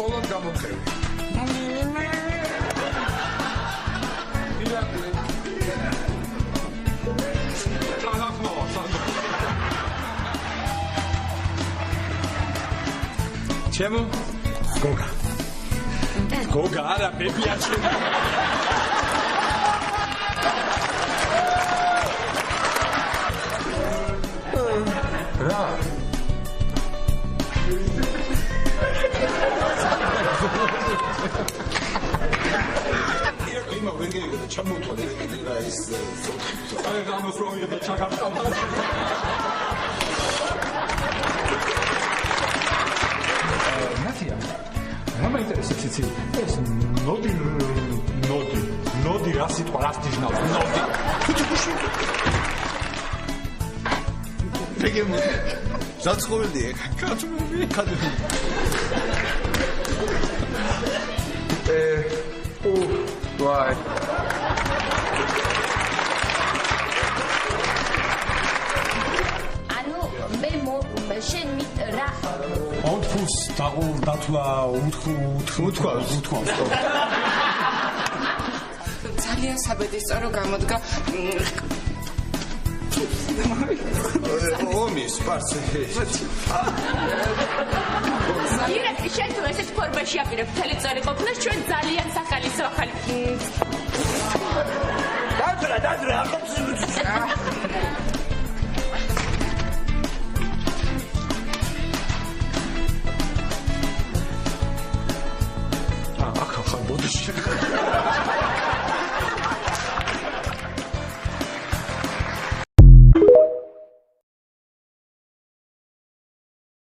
სოლოდ გამოხევი. ჩემო გოგა. გოგა არა ბებია ჩემო. რა? Ima venge da čemu to da is Ale rano sroje da čakam tam. Natija. Nama interesuje cici. Es nodi rasit parastijna. Nodi. Peki mi? Zatskovili. Kadri. Why? შენ რა უთქუს დათვა უთქვა ძალიან საბედისწერო გამოდგა ომის პარცე ირა შენ თუ ესეთ ფორმაში აპირებ მთელი წელი ყოფნას ჩვენ ძალიან სახალისო ახალი დაძრა